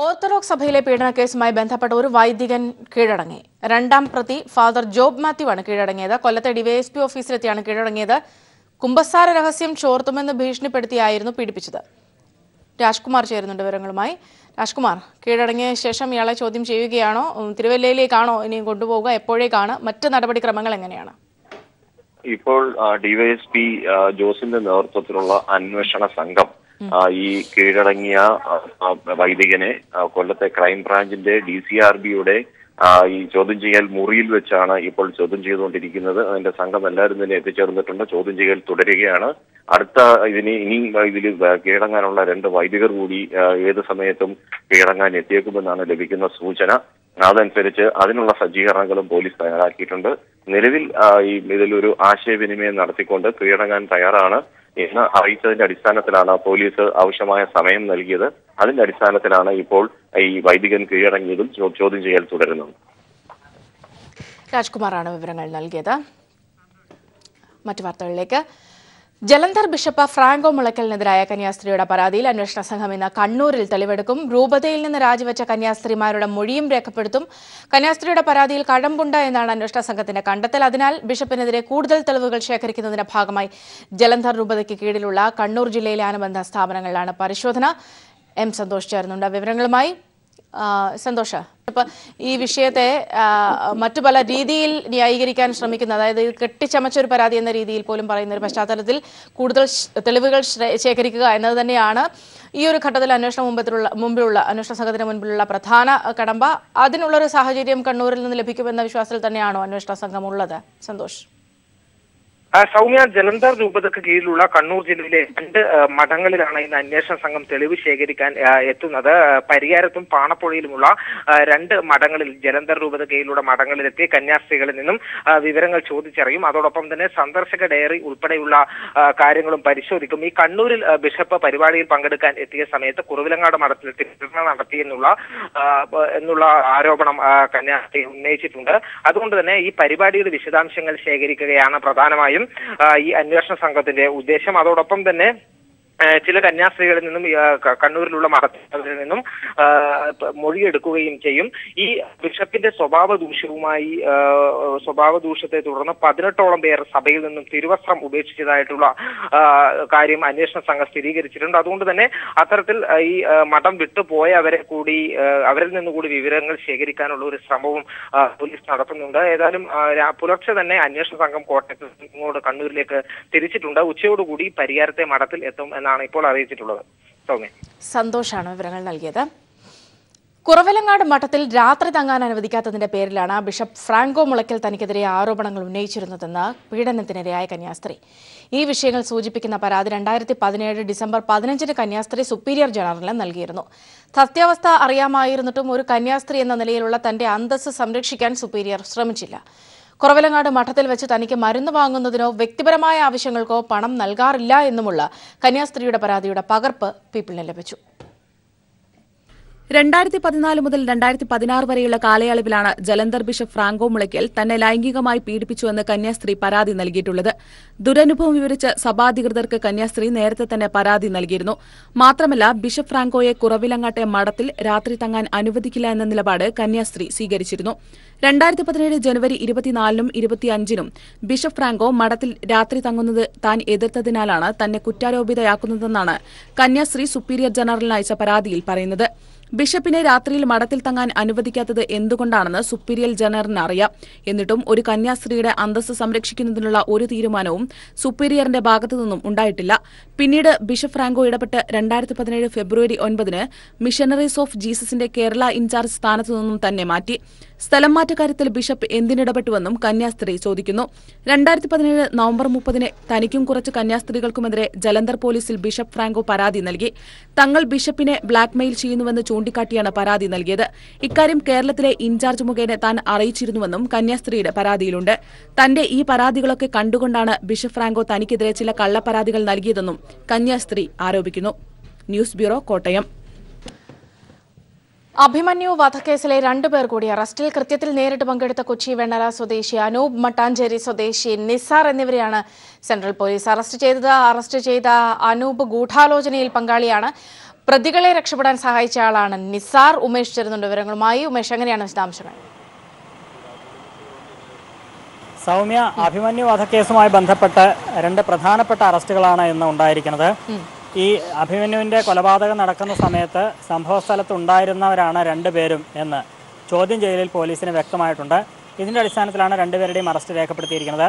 Orthodox സഭയിലെ പീഡനക്കേസുമായി ബന്ധപ്പെട്ട ഒരു വൈദികൻ കീഴടങ്ങി. രണ്ടാം പ്രതി ഫാദർ ജോബ് മാത്യു ആണ് കീഴടങ്ങിയത്. കൊല്ലത്തെ ഡിവൈഎസ്പി ഓഫീസിലെത്തിയാണ് കീഴടങ്ങിയത്. കുമ്പസാര രഹസ്യം ചോർത്തുമെന്ന് ഭീഷണിപ്പെടുത്തിയായിരുന്നു പീഡിപ്പിച്ചത്. രാജ്കുമാർ ചേരുന്നുണ്ട് വിവരങ്ങളുമായി. രാജ്കുമാർ, കീഴടങ്ങിയ ശേഷം ഇയാളെ ചോദ്യം ചെയ്യുകയാണോ? തിരുവല്ലയിലേക്കാണോ ഇനിയും കൊണ്ടുപോവുക? എപ്പോഴേക്കാണ്? മറ്റ് നടപടിക്രമങ്ങൾ എങ്ങനെയാണ്? ഇപ്പോൾ ഡിവൈഎസ്പി ജോസിന്റെ നേതൃത്വത്തിലുള്ള അന്വേഷണ സംഘം ഈ കീഴടങ്ങിയ വൈദികനെ കൊല്ലത്തെ ക്രൈംബ്രാഞ്ചിന്റെ DCRBയുടെ ഈ ചോദ്യം ചെയ്യൽ മുറിയിൽ വെച്ചാണ് ഇപ്പോൾ ചോദ്യം ചെയ്തുകൊണ്ടിരിക്കുന്നത്. അതിന്റെ സംഘം എല്ലാവരും തന്നെ എത്തിച്ചേർന്നിട്ടുണ്ട്. ചോദ്യം ചെയ്യൽ തുടരുകയാണ്. അടുത്ത ഇതിൽ കീഴടങ്ങാനുള്ള 2 വൈദികർ കൂടി ഏത് സമയത്തും കീഴടങ്ങാൻ എത്തിയേക്കുമെന്നാണ് ലഭിക്കുന്ന സൂചന. അതനുസരിച്ച് അതിനുള്ള സജ്ജീകരണങ്ങളും പോലീസ് തയ്യാറാക്കിയിട്ടുണ്ട്. നിലവിൽ ഇതിലൊരു ആശയവിനിമയം നടത്തിക്കൊണ്ട് കീഴടങ്ങാൻ തയ്യാറാണ് എന്ന് അറിയിച്ചതിന്റെ അടിസ്ഥാനത്തിലാണ് പോലീസ് ആവശ്യമായ സമയം നൽകിയത്. അതിന്റെ അടിസ്ഥാനത്തിലാണ് ഇപ്പോൾ ഈ വൈദികൻ കീഴടങ്ങിയതും ചോദ്യം ചെയ്യൽ തുടരുന്നത്. രാജ്കുമാറാണ് വിവരങ്ങൾ നൽകിയത്. മറ്റു വാർത്തകളിലേക്ക്. ജലന്ധർ ബിഷപ്പ് ഫ്രാങ്കോ മുളയ്ക്കലിനെതിരായ കന്യാസ്ത്രീയുടെ പരാതിയിൽ അന്വേഷണ സംഘം ഇന്ന് കണ്ണൂരിൽ തെളിവെടുക്കും. രൂപതയിൽ നിന്ന് രാജിവെച്ച കന്യാസ്ത്രീമാരുടെ മൊഴിയും രേഖപ്പെടുത്തും. കന്യാസ്ത്രീയുടെ പരാതിയിൽ കഴമ്പുണ്ട് എന്നാണ് അന്വേഷണ സംഘത്തിന്റെ കണ്ടെത്തൽ. അതിനാൽ ബിഷപ്പിനെതിരെ കൂടുതൽ തെളിവുകൾ ശേഖരിക്കുന്നതിന്റെ ഭാഗമായി ജലന്ധർ രൂപതയ്ക്ക് കീഴിലുള്ള കണ്ണൂർ ജില്ലയിലെ അനുബന്ധ സ്ഥാപനങ്ങളിലാണ് പരിശോധന. എം സന്തോഷ് ചേർന്നുണ്ട് വിവരങ്ങളുമായി. സന്തോഷ്, ഇപ്പൊ ഈ വിഷയത്തെ മറ്റു പല രീതിയിൽ ന്യായീകരിക്കാൻ ശ്രമിക്കുന്ന, അതായത് കെട്ടിച്ചമച്ചൊരു പരാതി എന്ന രീതിയിൽ പോലും പറയുന്ന ഒരു പശ്ചാത്തലത്തിൽ കൂടുതൽ തെളിവുകൾ ശേഖരിക്കുക എന്നത് തന്നെയാണ് ഈ ഒരു ഘട്ടത്തിൽ മുമ്പിലുള്ള അന്വേഷണ സംഘത്തിന് മുൻപിലുള്ള പ്രധാന കടമ്പ. അതിനുള്ളൊരു സാഹചര്യം കണ്ണൂരിൽ നിന്ന് ലഭിക്കുമെന്ന വിശ്വാസത്തിൽ തന്നെയാണോ അന്വേഷണ സംഘം ഉള്ളത്? സന്തോഷ്. സൗമ്യ, ജലന്ധർ രൂപതയ്ക്ക് കീഴിലുള്ള കണ്ണൂർ ജില്ലയിലെ 2 മഠങ്ങളിലാണ് ഇന്ന് അന്വേഷണ സംഘം തെളിവ് ശേഖരിക്കാൻ എത്തുന്നത്. പരിയാരത്തും പാണപ്പുഴയിലുമുള്ള 2 മഠങ്ങളിൽ, ജലന്ധർ രൂപത കീഴിലുള്ള മഠങ്ങളിലെത്തി കന്യാസ്ത്രീകളിൽ നിന്നും വിവരങ്ങൾ ചോദിച്ചറിയും. അതോടൊപ്പം തന്നെ സന്ദർശക ഡയറി ഉൾപ്പെടെയുള്ള കാര്യങ്ങളും പരിശോധിക്കും. ഈ കണ്ണൂരിൽ ബിഷപ്പ് പരിപാടിയിൽ പങ്കെടുക്കാൻ എത്തിയ സമയത്ത് കുറവിലങ്ങാട് മഠത്തിലെത്തി പീഡനം നടത്തി എന്നുള്ള ആരോപണം കന്യാസ്ത്രീ ഉന്നയിച്ചിട്ടുണ്ട്. അതുകൊണ്ട് തന്നെ ഈ പരിപാടിയുടെ വിശദാംശങ്ങൾ ശേഖരിക്കുകയാണ് പ്രധാനമായും ഈ അന്വേഷണ സംഘത്തിന്റെ ഉദ്ദേശം. അതോടൊപ്പം തന്നെ ചില കന്യാസ്ത്രീകളിൽ നിന്നും കണ്ണൂരിലുള്ള മഠത്തിൽ നിന്നും മൊഴിയെടുക്കുകയും ചെയ്യും. ഈ ബിഷപ്പിന്റെ സ്വഭാവ ദൂഷ്യത്തെ തുടർന്ന് 18ഓളം പേർ സഭയിൽ നിന്നും തിരുവസ്ത്രം ഉപേക്ഷിച്ചതായിട്ടുള്ള കാര്യം അന്വേഷണ സംഘം സ്ഥിരീകരിച്ചിട്ടുണ്ട്. അതുകൊണ്ട് തന്നെ അത്തരത്തിൽ ഈ മഠം വിട്ടുപോയവരെ കൂടി, അവരിൽ നിന്നുകൂടി വിവരങ്ങൾ ശേഖരിക്കാനുള്ള ഒരു ശ്രമവും പോലീസ് നടത്തുന്നുണ്ട്. ഏതായാലും പുലർച്ചെ തന്നെ അന്വേഷണ സംഘം കോട്ടയത്ത് നിന്നോട് കണ്ണൂരിലേക്ക് തിരിച്ചിട്ടുണ്ട്. ഉച്ചയോടുകൂടി പരിയാരത്തെ മഠത്തിൽ എത്തും എന്നാണ് ഇപ്പോൾ അറിയിച്ചിട്ടുള്ളത്. സന്തോഷാണ് വിവരങ്ങൾ നൽകിയത്. കുറവിലങ്ങാട് മഠത്തിൽ രാത്രി തങ്ങാൻ അനുവദിക്കാത്തതിന്റെ പേരിലാണ് ബിഷപ്പ് ഫ്രാങ്കോ മുളയ്ക്കൽ തനിക്കെതിരെ ആരോപണങ്ങൾ ഉന്നയിച്ചിരുന്നതെന്ന് പീഡനത്തിനിരയായ കന്യാസ്ത്രീ. ഈ വിഷയങ്ങൾ സൂചിപ്പിക്കുന്ന പരാതി 2017 ഡിസംബർ 15 കന്യാസ്ത്രീ സുപ്പീരിയർ ജനറലിന് നൽകിയിരുന്നു. സത്യാവസ്ഥ അറിയാമായിരുന്നിട്ടും ഒരു കന്യാസ്ത്രീ എന്ന നിലയിലുള്ള തന്റെ അന്തസ്സ് സംരക്ഷിക്കാൻ സുപ്പീരിയർ ശ്രമിച്ചില്ല. കുറവിലങ്ങാട് മഠത്തിൽ വെച്ച് തനിക്ക് മരുന്ന് വാങ്ങുന്നതിനോ വ്യക്തിപരമായ ആവശ്യങ്ങൾക്കോ പണം നൽകാറില്ല എന്നുമുള്ള കന്യാസ്ത്രീയുടെ പരാതിയുടെ പകർപ്പ് പീപ്പിളിന് ലഭിച്ചു. 2014 മുതൽ 2016 വരെയുള്ള കാലയളവിലാണ് ജലന്ധർ ബിഷപ്പ് ഫ്രാങ്കോ മുളയ്ക്കൽ തന്നെ ലൈംഗികമായി പീഡിപ്പിച്ചുവെന്ന് കന്യാസ്ത്രീ പരാതി നൽകിയിട്ടുള്ളത്. ദുരനുഭവം വിവരിച്ച് സഭാധികൃതർക്ക് കന്യാസ്ത്രീ നേരത്തെ തന്നെ പരാതി നൽകിയിരുന്നു. മാത്രമല്ല, ബിഷപ്പ് ഫ്രാങ്കോയെ കുറവിലങ്ങാട്ടെ മഠത്തിൽ രാത്രി തങ്ങാൻ അനുവദിക്കില്ല എന്ന നിലപാട് കന്യാസ്ത്രീ സ്വീകരിച്ചിരുന്നു. 2017 ജനുവരി 24നും 25നും ബിഷപ്പ് ഫ്രാങ്കോ മഠത്തിൽ രാത്രി തങ്ങുന്നത് താൻ എതിർത്തതിനാലാണ് തന്നെ കുറ്റാരോപിതയാക്കുന്നതെന്നാണ് കന്യാസ്ത്രീ സുപ്പീരിയർ ജനറലിന് അയച്ച പരാതിയിൽ പറയുന്നത്. ബിഷപ്പിനെ രാത്രിയിൽ മഠത്തിൽ തങ്ങാൻ അനുവദിക്കാത്തത് എന്തുകൊണ്ടാണെന്ന് സുപ്പീരിയർ ജനറലിന് അറിയാം. എന്നിട്ടും ഒരു കന്യാസ്ത്രീയുടെ അന്തസ്സ് സംരക്ഷിക്കുന്നതിനുള്ള ഒരു തീരുമാനവും സുപ്പീരിയറിന്റെ ഭാഗത്തുനിന്നും ഉണ്ടായിട്ടില്ല. പിന്നീട് ബിഷപ്പ് ഫ്രാങ്കോ ഇടപെട്ട് 2017 ഫെബ്രുവരി 9ന് മിഷണറീസ് ഓഫ് ജീസസിന്റെ കേരള ഇൻചാർജ് സ്ഥാനത്തുനിന്നും തന്നെ മാറ്റി. സ്ഥലം മാറ്റ കാര്യത്തിൽ ബിഷപ്പ് എന്തിനിടപെട്ടുവെന്നും കന്യാസ്ത്രീ ചോദിക്കുന്നു. 2017 നവംബർ 30ന് തനിക്കും കുറച്ച് കന്യാസ്ത്രീകൾക്കുമെതിരെ ജലന്ധർ പോലീസിൽ ബിഷപ്പ് ഫ്രാങ്കോ പരാതി നൽകി. തങ്ങൾ ബിഷപ്പിനെ ബ്ലാക്ക്മെയിൽ ചെയ്യുന്നുവെന്ന് ചൂണ്ടിക്കാട്ടിയാണ് പരാതി നൽകിയത്. ഇക്കാര്യം കേരളത്തിലെ ഇൻചാർജ് മുഖേന താൻ അറിയിച്ചിരുന്നുവെന്നും കന്യാസ്ത്രീയുടെ പരാതിയിലുണ്ട്. തന്റെ ഈ പരാതികളൊക്കെ കണ്ടുകൊണ്ടാണ് ബിഷപ്പ് ഫ്രാങ്കോ തനിക്കെതിരെ ചില കള്ളപ്പരാതികൾ നൽകിയതെന്നും കന്യാസ്ത്രീ ആരോപിക്കുന്നു. News bureau, Kottayam. അഭിമന്യു വധക്കേസിലെ 2 പേർ കൂടി അറസ്റ്റിൽ. കൃത്യത്തിൽ നേരിട്ട് പങ്കെടുത്ത കൊച്ചി വെണ്ണല സ്വദേശി അനൂപ്, മട്ടാഞ്ചേരി സ്വദേശി നിസാർ എന്നിവരെയാണ് സെൻട്രൽ പോലീസ് അറസ്റ്റ് ചെയ്തത്. അറസ്റ്റ് ചെയ്ത അനൂപ് ഗൂഢാലോചനയിൽ പങ്കാളിയാണ്. പ്രതികളെ രക്ഷപ്പെടാൻ സഹായിച്ച ആളാണ് നിസാർ. ഉമേഷ് ചേരുന്നുണ്ട് വിവരങ്ങളുമായി. ഉമേഷ്, എങ്ങനെയാണ് വിശദാംശങ്ങൾ? സൗമ്യ, അഭിമന്യു വധക്കേസുമായി ബന്ധപ്പെട്ട് 2 പ്രധാനപ്പെട്ട അറസ്റ്റുകളാണ് ഇന്ന് ഉണ്ടായിരിക്കുന്നത്. ഈ അഭിമന്യുവിന്റെ കൊലപാതകം നടക്കുന്ന സമയത്ത് സംഭവസ്ഥലത്ത് ഉണ്ടായിരുന്നവരാണ് 2 പേരും എന്ന് ചോദ്യം ചെയ്യലിൽ പോലീസിന് വ്യക്തമായിട്ടുണ്ട്. ഇതിന്റെ അടിസ്ഥാനത്തിലാണ് 2 പേരുടെയും അറസ്റ്റ് രേഖപ്പെടുത്തിയിരിക്കുന്നത്.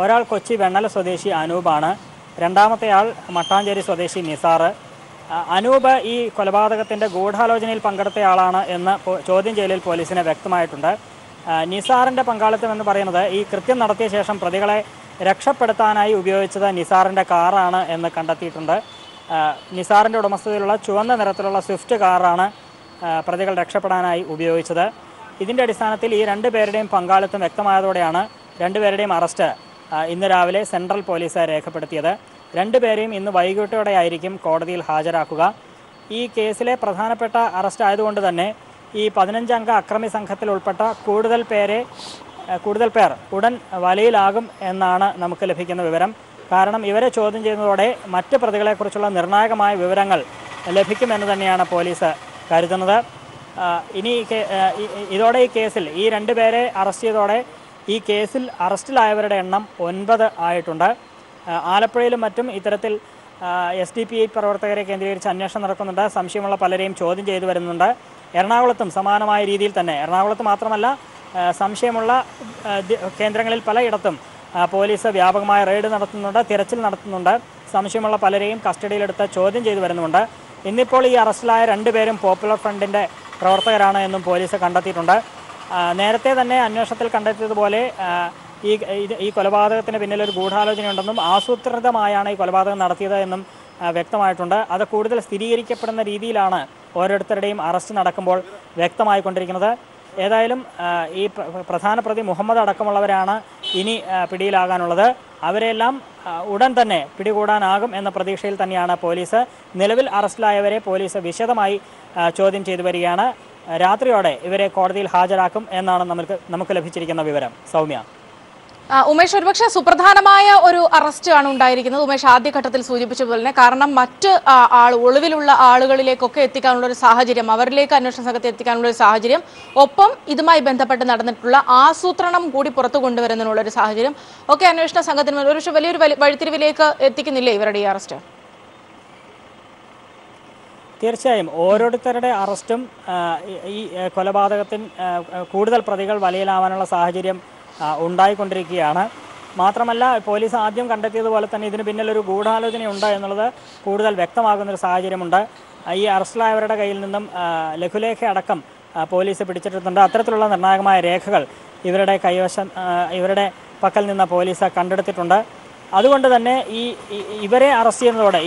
ഒരാൾ കൊച്ചി വെണ്ണല സ്വദേശി അനൂപാണ്, രണ്ടാമത്തെയാൾ മട്ടാഞ്ചേരി സ്വദേശി നിസാർ. അനൂപ് ഈ കൊലപാതകത്തിന്റെ ഗൂഢാലോചനയിൽ പങ്കെടുത്തയാളാണ് എന്ന് ചോദ്യം ചെയ്യലിൽ പോലീസിന് വ്യക്തമായിട്ടുണ്ട്. നിസാറിന്റെ പങ്കാളിത്തം എന്ന് പറയുന്നത് ഈ കൃത്യം നടത്തിയ ശേഷം പ്രതികളെ രക്ഷപ്പെടുത്താനായി ഉപയോഗിച്ചത് നിസാറിന്റെ കാറാണ് എന്ന് കണ്ടെത്തിയിട്ടുണ്ട്. നിസാറിന്റെ ഉടമസ്ഥതയിലുള്ള ചുവന്ന നിറത്തിലുള്ള സ്വിഫ്റ്റ് കാറാണ് പ്രതികൾ രക്ഷപ്പെടാനായി ഉപയോഗിച്ചത്. ഇതിന്റെ അടിസ്ഥാനത്തിൽ ഈ 2 പേരുടെയും പങ്കാളിത്തം വ്യക്തമായതോടെയാണ് 2 പേരുടെയും അറസ്റ്റ് ഇന്ന് രാവിലെ സെൻട്രൽ പോലീസ് രേഖപ്പെടുത്തിയത്. 2 പേരെയും ഇന്ന് വൈകിട്ടോടെയായിരിക്കും കോടതിയിൽ ഹാജരാക്കുക. ഈ കേസിലെ പ്രധാനപ്പെട്ട അറസ്റ്റ് ആയതുകൊണ്ട് തന്നെ ഈ 15 അംഗ അക്രമി സംഘത്തിൽ ഉൾപ്പെട്ട കൂടുതൽ പേർ ഉടൻ വലയിലാകും എന്നാണ് നമുക്ക് ലഭിക്കുന്ന വിവരം. കാരണം ഇവരെ ചോദ്യം ചെയ്യുന്നതോടെ മറ്റ് പ്രതികളെക്കുറിച്ചുള്ള നിർണായകമായ വിവരങ്ങൾ ലഭിക്കുമെന്ന് തന്നെയാണ് പോലീസ് കരുതുന്നത്. ഇതോടെ ഈ കേസിൽ ഈ 2 പേരെ അറസ്റ്റ് ചെയ്തതോടെ ഈ കേസിൽ അറസ്റ്റിലായവരുടെ എണ്ണം 9 ആയിട്ടുണ്ട്. ആലപ്പുഴയിലും മറ്റും ഇത്തരത്തിൽ SDPI പ്രവർത്തകരെ കേന്ദ്രീകരിച്ച് അന്വേഷണം നടക്കുന്നുണ്ട്. സംശയമുള്ള പലരെയും ചോദ്യം ചെയ്തു വരുന്നുണ്ട്. എറണാകുളത്തും സമാനമായ രീതിയിൽ തന്നെ, എറണാകുളത്ത് മാത്രമല്ല സംശയമുള്ള കേന്ദ്രങ്ങളിൽ പലയിടത്തും പോലീസ് വ്യാപകമായ റെയ്ഡ് നടത്തുന്നുണ്ട്, തിരച്ചിൽ നടത്തുന്നുണ്ട്. സംശയമുള്ള പലരെയും കസ്റ്റഡിയിലെടുത്ത് ചോദ്യം ചെയ്തു വരുന്നുണ്ട്. ഇന്നിപ്പോൾ ഈ അറസ്റ്റിലായ 2 പേരും പോപ്പുലർ ഫ്രണ്ടിൻ്റെ പ്രവർത്തകരാണ് എന്നും പോലീസ് കണ്ടെത്തിയിട്ടുണ്ട്. നേരത്തെ തന്നെ അന്വേഷണത്തിൽ കണ്ടെത്തിയതുപോലെ ഈ കൊലപാതകത്തിന് പിന്നിൽ ഒരു ഗൂഢാലോചനയുണ്ടെന്നും ആസൂത്രിതമായാണ് ഈ കൊലപാതകം നടത്തിയത് എന്നും വ്യക്തമായിട്ടുണ്ട്. അത് കൂടുതൽ സ്ഥിരീകരിക്കപ്പെടുന്ന രീതിയിലാണ് ഓരോരുത്തരുടെയും അറസ്റ്റ് നടക്കുമ്പോൾ വ്യക്തമായിക്കൊണ്ടിരിക്കുന്നത്. ഏതായാലും ഈ പ്രധാന പ്രതി മുഹമ്മദ് അടക്കമുള്ളവരാണ് ഇനി പിടിയിലാകാനുള്ളത്. അവരെല്ലാം ഉടൻ തന്നെ പിടികൂടാനാകും എന്ന പ്രതീക്ഷയിൽ തന്നെയാണ് പോലീസ്. നിലവിൽ അറസ്റ്റിലായവരെ പോലീസ് വിശദമായി ചോദ്യം ചെയ്തു വരികയാണ്. രാത്രിയോടെ ഇവരെ കോടതിയിൽ ഹാജരാക്കും എന്നാണ് നമുക്ക് ലഭിച്ചിരിക്കുന്ന വിവരം. സൗമ്യ. ഉമേഷ്, ഒരുപക്ഷെ സുപ്രധാനമായ ഒരു അറസ്റ്റ് ആണ് ഉണ്ടായിരിക്കുന്നത്. ഉമേഷ് ആദ്യഘട്ടത്തിൽ സൂചിപ്പിച്ചതുപോലെ തന്നെ, കാരണം മറ്റ് ഒളിവിലുള്ള ആളുകളിലേക്കൊക്കെ എത്തിക്കാനുള്ള ഒരു സാഹചര്യം, അവരിലേക്ക് അന്വേഷണ സംഘത്തെ എത്തിക്കാനുള്ള ഒരു സാഹചര്യം, ഒപ്പം ഇതുമായി ബന്ധപ്പെട്ട് നടന്നിട്ടുള്ള ആസൂത്രണം കൂടി പുറത്തു കൊണ്ടുവരുന്നതിനുള്ള ഒരു സാഹചര്യം ഒക്കെ അന്വേഷണ സംഘത്തിന് ഒരുപക്ഷെ വലിയൊരു വഴിത്തിരിവിലേക്ക് എത്തിക്കുന്നില്ലേ ഇവരുടെ ഈ അറസ്റ്റ്? തീർച്ചയായും ഓരോരുത്തരുടെ അറസ്റ്റും ഈ കൊലപാതകത്തിന് കൂടുതൽ പ്രതികൾ വലയിലാവാനുള്ള സാഹചര്യം ഉണ്ടായിക്കൊണ്ടിരിക്കുകയാണ്. മാത്രമല്ല, പോലീസ് ആദ്യം കണ്ടെത്തിയതുപോലെ തന്നെ ഇതിന് പിന്നിലൊരു ഗൂഢാലോചനയുണ്ട് എന്നുള്ളത് കൂടുതൽ വ്യക്തമാകുന്നൊരു സാഹചര്യമുണ്ട്. ഈ അറസ്റ്റിലായവരുടെ കയ്യിൽ നിന്നും ലഘുലേഖ അടക്കം പോലീസ് പിടിച്ചെടുത്തിട്ടുണ്ട്. അത്തരത്തിലുള്ള നിർണായകമായ രേഖകൾ ഇവരുടെ പക്കൽ നിന്ന് പോലീസ് കണ്ടെടുത്തിട്ടുണ്ട്. അതുകൊണ്ട് തന്നെ ഇവരെ അറസ്റ്റ് ചെയ്യുന്നതോടെ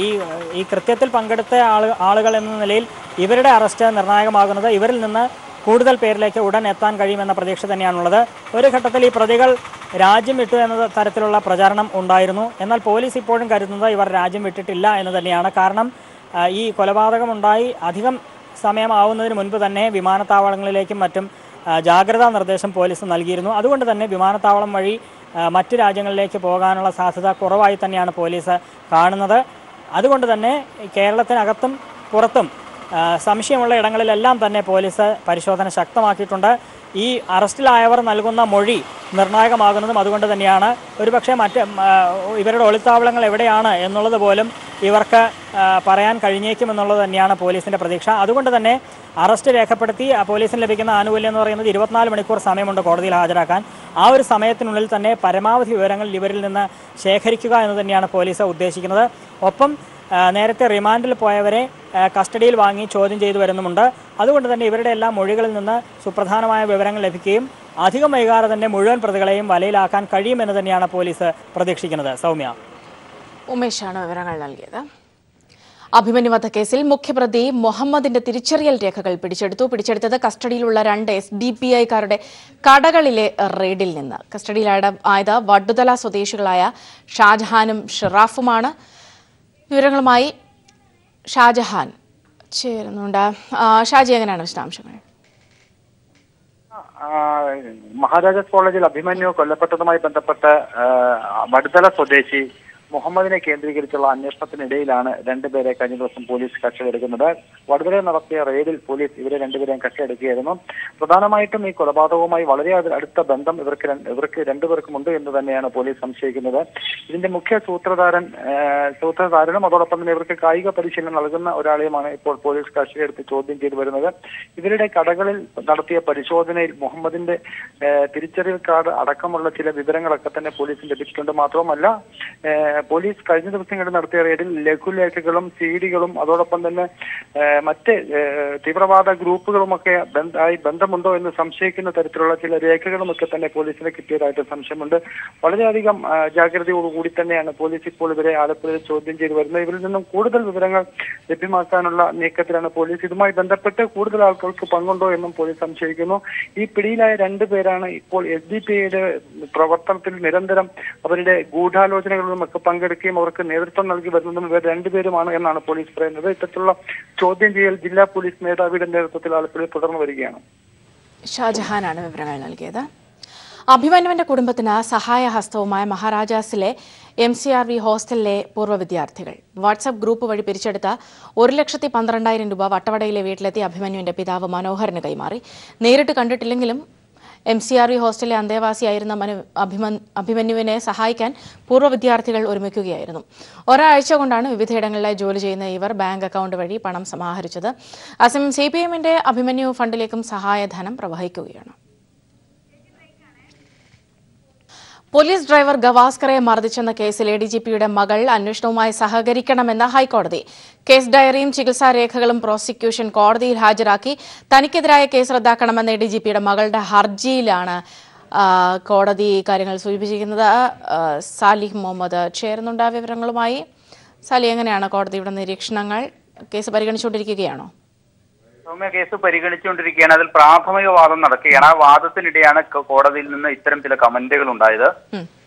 ഈ കൃത്യത്തിൽ പങ്കെടുത്ത ആളുകൾ എന്ന നിലയിൽ ഇവരുടെ അറസ്റ്റ് നിർണായകമാകുന്നത് ഇവരിൽ നിന്ന് കൂടുതൽ പേരിലേക്ക് ഉടൻ എത്താൻ കഴിയുമെന്ന പ്രതീക്ഷ തന്നെയാണുള്ളത്. ഒരു ഘട്ടത്തിൽ ഈ പ്രതികൾ രാജ്യം വിട്ടു എന്ന തരത്തിലുള്ള പ്രചാരണം ഉണ്ടായിരുന്നു. എന്നാൽ പോലീസ് ഇപ്പോഴും കരുതുന്നത് ഇവർ രാജ്യം വിട്ടിട്ടില്ല എന്ന് തന്നെയാണ്. കാരണം ഈ കൊലപാതകമുണ്ടായി അധികം സമയമാവുന്നതിന് മുൻപ് തന്നെ വിമാനത്താവളങ്ങളിലേക്കും മറ്റും ജാഗ്രതാ നിർദ്ദേശം പോലീസ് നൽകിയിരുന്നു. അതുകൊണ്ട് തന്നെ വിമാനത്താവളം വഴി മറ്റ് രാജ്യങ്ങളിലേക്ക് പോകാനുള്ള സാധ്യത കുറവായി തന്നെയാണ് പോലീസ് കാണുന്നത്. അതുകൊണ്ട് തന്നെ കേരളത്തിനകത്തും പുറത്തും സംശയമുള്ള ഇടങ്ങളിലെല്ലാം തന്നെ പോലീസ് പരിശോധന ശക്തമാക്കിയിട്ടുണ്ട്. ഈ അറസ്റ്റിലായവർ നൽകുന്ന മൊഴി നിർണായകമാകുന്നതും അതുകൊണ്ട് തന്നെയാണ്. ഒരുപക്ഷെ ഇവരുടെ ഒളിത്താവളങ്ങൾ എവിടെയാണ് എന്നുള്ളത് പോലും ഇവർക്ക് പറയാൻ കഴിഞ്ഞേക്കുമെന്നുള്ളത് തന്നെയാണ് പോലീസിൻ്റെ പ്രതീക്ഷ. അതുകൊണ്ട് തന്നെ അറസ്റ്റ് രേഖപ്പെടുത്തി പോലീസിന് ലഭിക്കുന്ന ആനുകൂല്യം എന്ന് പറയുന്നത് 24 മണിക്കൂർ സമയമുണ്ട് കോടതിയിൽ ഹാജരാക്കാൻ. ആ ഒരു സമയത്തിനുള്ളിൽ തന്നെ പരമാവധി വിവരങ്ങൾ ഇവരിൽ നിന്ന് ശേഖരിക്കുക എന്ന് തന്നെയാണ് പോലീസ് ഉദ്ദേശിക്കുന്നത്. ഒപ്പം നേരത്തെ റിമാൻഡിൽ പോയവരെ കസ്റ്റഡിയിൽ വാങ്ങി ചോദ്യം ചെയ്തു വരുന്നുമുണ്ട്. അതുകൊണ്ട് തന്നെ ഇവരുടെ എല്ലാ മൊഴികളിൽ നിന്ന് സുപ്രധാനമായ വിവരങ്ങൾ ലഭിക്കുകയും അധികം വൈകാതെ തന്നെ മുഴുവൻ പ്രതികളെയും വലയിലാക്കാൻ കഴിയുമെന്ന് തന്നെയാണ് പോലീസ് പ്രതീക്ഷിക്കുന്നത്. സൗമ്യ. ഉമേഷാണ് വിവരങ്ങൾ നൽകിയത്. അഭിമന്യു വധക്കേസിൽ മുഖ്യപ്രതി മുഹമ്മദിന്റെ തിരിച്ചറിയൽ രേഖകൾ പിടിച്ചെടുത്തത് കസ്റ്റഡിയിലുള്ള 2 SDPIക്കാരുടെ കടകളിലെ റെയ്ഡിൽ നിന്ന്. കസ്റ്റഡിയിലായത് വഡുതല സ്വദേശികളായ ഷാജഹാനും ഷിറാഫുമാണ്. വിവരങ്ങളുമായി ഷാജഹാൻ ചേരുന്നുണ്ട്. ഷാജി, എങ്ങനെയാണ് വിശദാംശങ്ങൾ? മഹാരാജാസ് കോളേജിൽ അഭിമന്യു കൊല്ലപ്പെട്ടതുമായി ബന്ധപ്പെട്ട് വടുതല സ്വദേശി മുഹമ്മദിനെ കേന്ദ്രീകരിച്ചുള്ള അന്വേഷണത്തിനിടയിലാണ് രണ്ടുപേരെ കഴിഞ്ഞ ദിവസം പോലീസ് കസ്റ്റഡിയെടുക്കുന്നത്. വടുതലയിൽ നടത്തിയ റെയ്ഡിൽ പോലീസ് ഇവരെ രണ്ടുപേരെയും കസ്റ്റഡിയെടുക്കുകയായിരുന്നു. പ്രധാനമായിട്ടും ഈ കൊലപാതകവുമായി വളരെ അടുത്ത ബന്ധം ഇവർക്ക് രണ്ടുപേർക്കുമുണ്ട് എന്ന് തന്നെയാണ് പോലീസ് സംശയിക്കുന്നത്. ഇതിന്റെ മുഖ്യ സൂത്രധാരനും അതോടൊപ്പം തന്നെ ഇവർക്ക് കായിക പരിശീലനം നൽകുന്ന ഒരാളെയുമാണ് ഇപ്പോൾ പോലീസ് കസ്റ്റഡിയെടുത്ത് ചോദ്യം ചെയ്തു വരുന്നത്. ഇവരുടെ കടകളിൽ നടത്തിയ പരിശോധനയിൽ മുഹമ്മദിന്റെ തിരിച്ചറിയൽ കാർഡ് അടക്കമുള്ള ചില വിവരങ്ങളൊക്കെ തന്നെ പോലീസിന് ലഭിച്ചിട്ടുണ്ട്. മാത്രവുമല്ല പോലീസ് കഴിഞ്ഞ ദിവസങ്ങളിൽ നടത്തിയ റെയ്ഡിൽ ലഘുലേഖകളും സിഡികളും അതോടൊപ്പം തന്നെ മറ്റ് തീവ്രവാദ ഗ്രൂപ്പുകളുമൊക്കെ ബന്ധമുണ്ടോ എന്ന് സംശയിക്കുന്ന തരത്തിലുള്ള ചില രേഖകളുമൊക്കെ തന്നെ പോലീസിന് കിട്ടിയതായിട്ട് സംശയമുണ്ട്. വളരെയധികം ജാഗ്രതയോടുകൂടി തന്നെയാണ് പോലീസ് ഇപ്പോൾ ഇവരെ ആലപ്പുഴയിൽ ചോദ്യം ചെയ്തു വരുന്നത്. ഇവരിൽ നിന്നും കൂടുതൽ വിവരങ്ങൾ ലഭ്യമാക്കാനുള്ള നീക്കത്തിലാണ് പോലീസ്. ഇതുമായി ബന്ധപ്പെട്ട് കൂടുതൽ ആൾക്കാർക്ക് പങ്കുണ്ടോ എന്നും പോലീസ് സംശയിക്കുന്നു. ഈ പിടിയിലായ രണ്ടുപേരാണ് ഇപ്പോൾ SDP-യുടെ പ്രവർത്തനത്തിൽ നിരന്തരം അവരുടെ ഗൂഢാലോചനകളിലും ഒക്കെ പങ്കെടുക്കുകയും അവർക്ക് നേതൃത്വം നൽകി വരുന്നതും ഇവർ രണ്ടുപേരുമാണ് എന്നാണ് പോലീസ് പറയുന്നത്. ഇത്തരത്തിലുള്ള ചോദ്യം ചെയ്യൽ ജില്ലാ പോലീസ് മേധാവിയുടെ നേതൃത്വത്തിൽ ആലപ്പുഴയിൽ തുടർന്നു വരികയാണ്. ഷാജഹാനാണ് വിവരങ്ങൾ നൽകിയത്. അഭിമന്യുവിന്റെ കുടുംബത്തിന് സഹായഹസ്തവുമായ മഹാരാജാസിലെ MCRV ഹോസ്റ്റലിലെ പൂർവ്വ വിദ്യാർത്ഥികൾ വാട്സ്ആപ്പ് ഗ്രൂപ്പ് വഴി പിരിച്ചെടുത്ത 1,12,000 രൂപ വട്ടവടയിലെ വീട്ടിലെത്തി അഭിമന്യുവിന്റെ പിതാവ് മനോഹരന് കൈമാറി. നേരിട്ട് കണ്ടിട്ടില്ലെങ്കിലും MCRV ഹോസ്റ്റലിലെ അന്തേവാസിയായിരുന്ന അഭിമന്യുവിനെ സഹായിക്കാൻ പൂർവ്വ വിദ്യാർത്ഥികൾ ഒരുമിക്കുകയായിരുന്നു. ഒരാഴ്ച കൊണ്ടാണ് വിവിധയിടങ്ങളിലായി ജോലി ചെയ്യുന്ന ഇവർ ബാങ്ക് അക്കൗണ്ട് വഴി പണം സമാഹരിച്ചത്. അസമയം CPM-ന്റെ അഭിമന്യു ഫണ്ടിലേക്കും സഹായധനം പ്രവഹിക്കുകയാണ്. പോലീസ് ഡ്രൈവർ ഗവാസ്കറെ മർദ്ദിച്ചെന്ന കേസിൽ ADGP-യുടെ മകൾ അന്വേഷണവുമായി സഹകരിക്കണമെന്ന് ഹൈക്കോടതി. കേസ് ഡയറിയും ചികിത്സാ രേഖകളും പ്രോസിക്യൂഷൻ കോടതിയിൽ ഹാജരാക്കി. തനിക്കെതിരായ കേസ് റദ്ദാക്കണമെന്ന ADGP-യുടെ മകളുടെ ഹർജിയിലാണ് കോടതി കാര്യങ്ങൾ സൂചിപ്പിച്ചിരിക്കുന്നത്. സാലിഹ് മുഹമ്മദ് ചേരുന്നുണ്ട് വിവരങ്ങളുമായി. സാലി, എങ്ങനെയാണ് കോടതിയുടെ നിരീക്ഷണങ്ങൾ? കേസ് പരിഗണിച്ചുകൊണ്ടിരിക്കുകയാണോ? കേസ് പരിഗണിച്ചുകൊണ്ടിരിക്കുകയാണ്. അതിൽ പ്രാഥമിക വാദം നടക്കുകയാണ്. ആ വാദത്തിനിടെയാണ് കോടതിയിൽ നിന്ന് ഇത്തരം ചില കമന്റുകൾ ഉണ്ടായത്.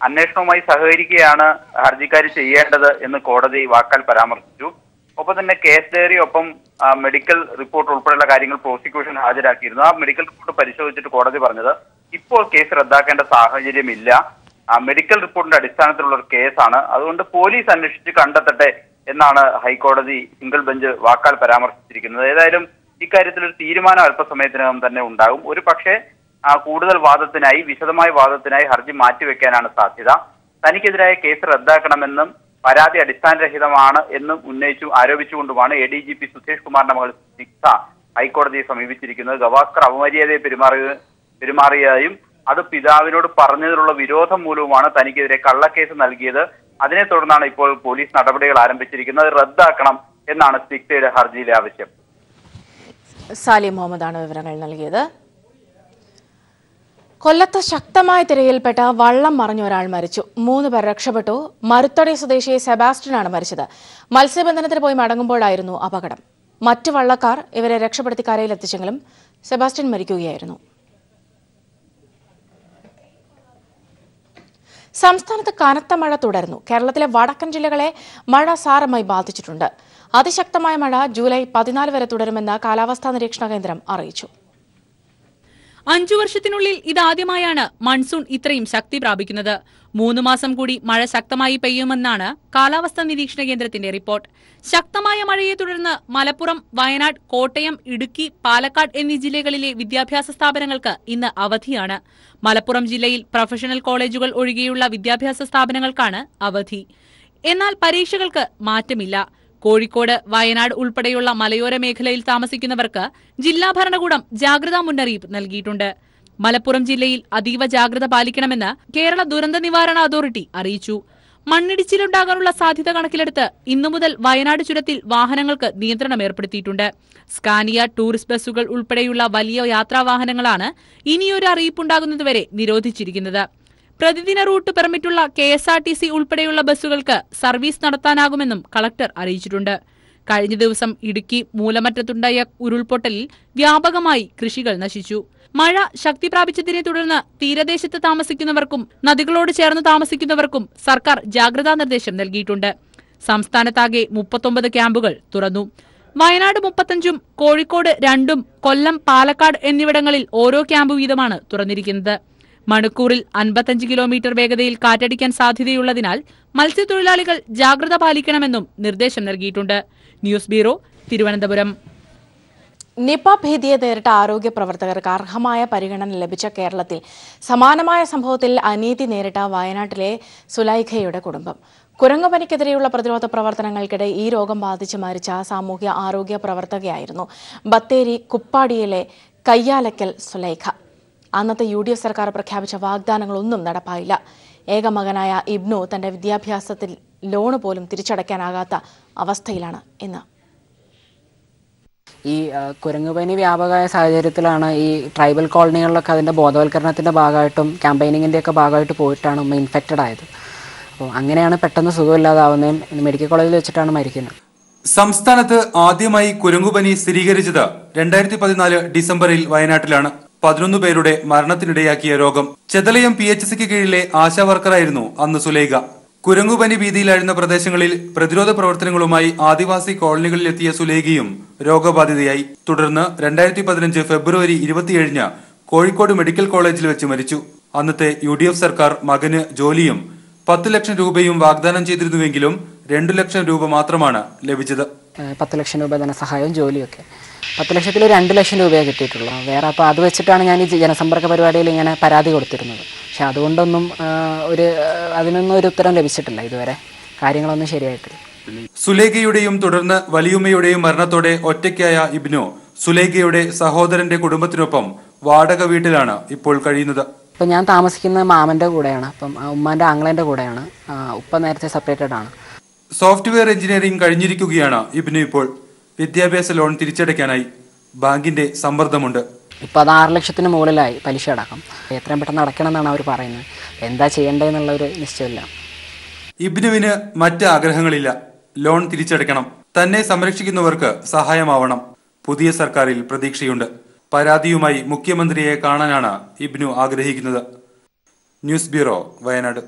അന്വേഷണവുമായി സഹകരിക്കുകയാണ് ഹർജിക്കാരി ചെയ്യേണ്ടത് എന്ന് കോടതി വാക്കാൽ പരാമർശിച്ചു. ഒപ്പം തന്നെ കേസ് ഡയറി ഒപ്പം മെഡിക്കൽ റിപ്പോർട്ട് ഉൾപ്പെടെയുള്ള കാര്യങ്ങൾ പ്രോസിക്യൂഷൻ ഹാജരാക്കിയിരുന്നു. ആ മെഡിക്കൽ റിപ്പോർട്ട് പരിശോധിച്ചിട്ട് കോടതി പറഞ്ഞത് ഇപ്പോൾ കേസ് റദ്ദാക്കേണ്ട സാഹചര്യമില്ല. മെഡിക്കൽ റിപ്പോർട്ടിന്റെ അടിസ്ഥാനത്തിലുള്ള ഒരു കേസാണ്, അതുകൊണ്ട് പോലീസ് അന്വേഷിച്ച് കണ്ടെത്തട്ടെ എന്നാണ് ഹൈക്കോടതി സിംഗിൾ ബെഞ്ച് വാക്കാൽ പരാമർശിച്ചിരിക്കുന്നത്. ഏതായാലും ഇക്കാര്യത്തിൽ ഒരു തീരുമാനം അല്പസമയത്തിനകം തന്നെ ഉണ്ടാകും. ഒരു പക്ഷേ കൂടുതൽ വാദത്തിനായി, വിശദമായ വാദത്തിനായി ഹർജി മാറ്റിവെക്കാനാണ് സാധ്യത. തനിക്കെതിരായ കേസ് റദ്ദാക്കണമെന്നും പരാതി അടിസ്ഥാനരഹിതമാണ് എന്നും ആരോപിച്ചുകൊണ്ടുമാണ് ADGP സുധേഷ് കുമാറിന്റെ മകൾ സിക്ത ഹൈക്കോടതിയെ സമീപിച്ചിരിക്കുന്നത്. ഗവാസ്കർ അപമര്യാദയെ പെരുമാറിയതായും അത് പിതാവിനോട് പറഞ്ഞതിലുള്ള വിരോധം മൂലവുമാണ് തനിക്കെതിരെ കള്ളക്കേസ് നൽകിയത്. അതിനെ തുടർന്നാണ് ഇപ്പോൾ പോലീസ് നടപടികൾ ആരംഭിച്ചിരിക്കുന്നത്. റദ്ദാക്കണം എന്നാണ് സിക്തയുടെ ഹർജിയിലെ ആവശ്യം. സാലി മുഹമ്മദാണ് വിവരങ്ങൾ നൽകിയത്. കൊല്ലത്ത് ശക്തമായ തിരയിൽപ്പെട്ട വള്ളം മറിഞ്ഞ ഒരാൾ മരിച്ചു. 3 പേർ രക്ഷപ്പെട്ടു. മരുത്തടി സ്വദേശി സെബാസ്റ്റ്യനാണ് മരിച്ചത്. മത്സ്യബന്ധനത്തിന് പോയി മടങ്ങുമ്പോഴായിരുന്നു അപകടം. മറ്റു വള്ളക്കാർ ഇവരെ രക്ഷപ്പെടുത്തി കരയിലെത്തിച്ചെങ്കിലും സെബാസ്റ്റ്യൻ മരിക്കുകയായിരുന്നു. സംസ്ഥാനത്ത് കനത്ത മഴ തുടരുന്നു. കേരളത്തിലെ വടക്കൻ ജില്ലകളെ മഴ സാരമായി ബാധിച്ചിട്ടുണ്ട്. അതിശക്തമായ മഴ ജൂലൈ 14 വരെ തുടരുമെന്ന് കാലാവസ്ഥാ നിരീക്ഷണ കേന്ദ്രം അറിയിച്ചു. 5 വർഷത്തിനുള്ളിൽ ഇതാദ്യമായാണ് മൺസൂൺ ഇത്രയും ശക്തി പ്രാപിക്കുന്നത്. 3 മാസം കൂടി മഴ ശക്തമായി പെയ്യുമെന്നാണ് കാലാവസ്ഥാ നിരീക്ഷണ കേന്ദ്രത്തിന്റെ റിപ്പോർട്ട്. ശക്തമായ മഴയെ തുടർന്ന് മലപ്പുറം, വയനാട്, കോട്ടയം, ഇടുക്കി, പാലക്കാട് എന്നീ ജില്ലകളിലെ വിദ്യാഭ്യാസ സ്ഥാപനങ്ങൾക്ക് ഇന്ന് അവധിയാണ്. മലപ്പുറം ജില്ലയിൽ പ്രൊഫഷണൽ കോളേജുകൾ ഒഴികെയുള്ള വിദ്യാഭ്യാസ സ്ഥാപനങ്ങൾക്കാണ് അവധി. എന്നാൽ പരീക്ഷകൾക്ക് മാറ്റമില്ല. കോഴിക്കോട്, വയനാട് ഉൾപ്പെടെയുള്ള മലയോര മേഖലയിൽ താമസിക്കുന്നവർക്ക് ജില്ലാ ഭരണകൂടം ജാഗ്രതാ മുന്നറിയിപ്പ് നൽകിയിട്ടുണ്ട്. മലപ്പുറം ജില്ലയിൽ അതീവ ജാഗ്രത പാലിക്കണമെന്ന് കേരള ദുരന്ത നിവാരണ അതോറിറ്റി അറിയിച്ചു. മണ്ണിടിച്ചിലുണ്ടാകാനുള്ള സാധ്യത കണക്കിലെടുത്ത് ഇന്നു മുതൽ വയനാട് ചുരത്തിൽ വാഹനങ്ങൾക്ക് നിയന്ത്രണം ഏർപ്പെടുത്തിയിട്ടുണ്ട്. സ്കാനിയ, ടൂറിസ്റ്റ് ബസ്സുകൾ ഉൾപ്പെടെയുള്ള വലിയ യാത്രാവാഹനങ്ങളാണ് ഇനിയൊരു അറിയിപ്പുണ്ടാകുന്നതുവരെ നിരോധിച്ചിരിക്കുന്നത്. പ്രതിദിന റൂട്ട് പെർമിറ്റുള്ള KSRTC ഉൾപ്പെടെയുള്ള ബസ്സുകൾക്ക് സർവീസ് നടത്താനാകുമെന്നും കളക്ടർ അറിയിച്ചിട്ടുണ്ട്. കഴിഞ്ഞ ദിവസം ഇടുക്കി മൂലമറ്റത്തുണ്ടായ ഉരുൾപൊട്ടലിൽ വ്യാപകമായി കൃഷികൾ നശിച്ചു. മഴ ശക്തി പ്രാപിച്ചതിനെ തുടർന്ന് തീരദേശത്ത് താമസിക്കുന്നവർക്കും നദികളോട് ചേർന്ന് താമസിക്കുന്നവർക്കും സർക്കാർ ജാഗ്രതാ നിർദ്ദേശം നൽകിയിട്ടുണ്ട്. സംസ്ഥാനത്താകെ 39 ക്യാമ്പുകൾ തുറന്നു. വയനാട് 35, കോഴിക്കോട് 2, കൊല്ലം, പാലക്കാട് എന്നിവിടങ്ങളിൽ ഓരോ ക്യാമ്പ് വീതമാണ് തുറന്നിരിക്കുന്നത്. മണിക്കൂറിൽ 55 കിലോമീറ്റർ വേഗതയിൽ കാറ്റടിക്കാൻ സാധ്യതയുള്ളതിനാൽ മത്സ്യത്തൊഴിലാളികൾ ജാഗ്രത പാലിക്കണമെന്നും നിർദ്ദേശം നൽകിയിട്ടുണ്ട്. News bureau, Thiruvananthapuram. നിപ ഭീതിയെ നേരിട്ട ആരോഗ്യ പ്രവർത്തകർക്ക് അർഹമായ പരിഗണന ലഭിച്ച കേരളത്തിൽ സമാനമായ സംഭവത്തിൽ അനീതി നേരിട്ട വയനാട്ടിലെ സുലൈഖയുടെ കുടുംബം. കുരങ്ങുപനിക്കെതിരെയുള്ള പ്രതിരോധ പ്രവർത്തനങ്ങൾക്കിടെ ഈ രോഗം ബാധിച്ച് മരിച്ച സാമൂഹ്യ ആരോഗ്യ പ്രവർത്തകയായിരുന്നു ബത്തേരി കുപ്പാടിയിലെ കയ്യാലക്കൽ സുലൈഖ. അന്നത്തെ UDF സർക്കാർ പ്രഖ്യാപിച്ച വാഗ്ദാനങ്ങളൊന്നും നടപ്പായില്ല. ഏക മകനായ ഇബ്നു തന്റെ വിദ്യാഭ്യാസത്തിൽ ലോണ് പോലും തിരിച്ചടയ്ക്കാനാകാത്ത അവസ്ഥയിലാണ് ഇന്ന്. ഈ കുരങ്ങുപനി വ്യാപകമായ സാഹചര്യത്തിലാണ് ഈ ട്രൈബൽ കോളനികളിലൊക്കെ അതിൻ്റെ ബോധവൽക്കരണത്തിൻ്റെ ഭാഗമായിട്ടും ക്യാമ്പയിനിങ്ങിൻ്റെയൊക്കെ ഭാഗമായിട്ട് പോയിട്ടാണ് ഉമ്മ ഇൻഫെക്റ്റഡ് ആയത്. അപ്പോൾ അങ്ങനെയാണ് പെട്ടെന്ന് സുഖമില്ലാതാവുന്നതും മെഡിക്കൽ കോളേജിൽ വെച്ചിട്ടാണ് മരിക്കുന്നത്. സംസ്ഥാനത്ത് ആദ്യമായി കുരങ്ങുപനി സ്ഥിരീകരിച്ചത് 2014 ഡിസംബറിൽ വയനാട്ടിലാണ്. 11 പേരുടെ മരണത്തിനിടയാക്കിയ രോഗം. ചെതലയം PHCക്ക് കീഴിലെ ആശാവർക്കറായിരുന്നു അന്ന് സുലൈഖ. കുരങ്ങുപനി ഭീതിയിലായിരുന്ന പ്രദേശങ്ങളിൽ പ്രതിരോധ പ്രവർത്തനങ്ങളുമായി ആദിവാസി കോളനികളിലെത്തിയ സുലൈഖയും രോഗബാധിതയായി. തുടർന്ന് 2015 ഫെബ്രുവരി 27 കോഴിക്കോട് മെഡിക്കൽ കോളേജിൽ വെച്ച് മരിച്ചു. അന്നത്തെ UDF സർക്കാർ മകന് ജോലിയും 10 ലക്ഷം രൂപയും വാഗ്ദാനം ചെയ്തിരുന്നുവെങ്കിലും 2 ലക്ഷം രൂപ മാത്രമാണ് ലഭിച്ചത്. 10 ലക്ഷം രൂപ ധനസഹായവും ജോലിയൊക്കെ 10 ലക്ഷത്തിൽ 2 ലക്ഷം രൂപയെ കിട്ടിയിട്ടുള്ളൂ. വേറെ അപ്പോൾ അത് വെച്ചിട്ടാണ് ഞാൻ ഈ ജനസമ്പർക്ക പരിപാടിയിൽ ഇങ്ങനെ പരാതി കൊടുത്തിരുന്നത്. പക്ഷെ അതുകൊണ്ടൊന്നും അതിനൊന്നും ഒരു ഉത്തരം ലഭിച്ചിട്ടില്ല. ഇതുവരെ കാര്യങ്ങളൊന്നും ശരിയായിട്ടില്ല. സുലൈഖയുടെയും തുടർന്ന് വലിയുമ്മയുടെയും മരണത്തോടെ ഒറ്റയ്ക്കായ ഇബ്നു സുലൈഖയുടെ സഹോദരന്റെ കുടുംബത്തിനൊപ്പം വാടക വീട്ടിലാണ് ഇപ്പോൾ കഴിയുന്നത്. ഇപ്പം ഞാൻ താമസിക്കുന്ന മാമൻ്റെ കൂടെയാണ്. അപ്പം ഉമ്മാൻ്റെ ആങ്ങളേൻ്റെ കൂടെയാണ്. ഉപ്പ നേരത്തെ സെപ്പറേറ്റഡ് ആണ്. സോഫ്റ്റ്വെയർ എഞ്ചിനീയറിംഗ് കഴിഞ്ഞിരിക്കുകയാണ് ഇബ്നു ഇപ്പോൾ. വിദ്യാഭ്യാസ ലോൺ തിരിച്ചടയ്ക്കാനായി ബാങ്കിന്റെ സമ്മർദ്ദമുണ്ട്. ഇപ്പോൾ അത് 6 ലക്ഷത്തിന് മുകളിലായി പലിശ അടക്കം. എത്രയും പെട്ടെന്ന് അടയ്ക്കണം എന്നാണ് അവർ പറയുന്നത്. എന്താ ചെയ്യേണ്ടതെന്നുള്ള ഒരു നിശ്ചയമില്ല. ഇബ്നുവിന് മറ്റ് ആഗ്രഹങ്ങളില്ല. ലോൺ തിരിച്ചടയ്ക്കണം. തന്നെ സംരക്ഷിക്കുന്നവർക്ക് സഹായമാവണം. പുതിയ സർക്കാരിൽ പ്രതീക്ഷയുണ്ട്. പരാതിയുമായി മുഖ്യമന്ത്രിയെ കാണാനാണ് ഇബ്നു ആഗ്രഹിക്കുന്നത്. News bureau, Wayanad.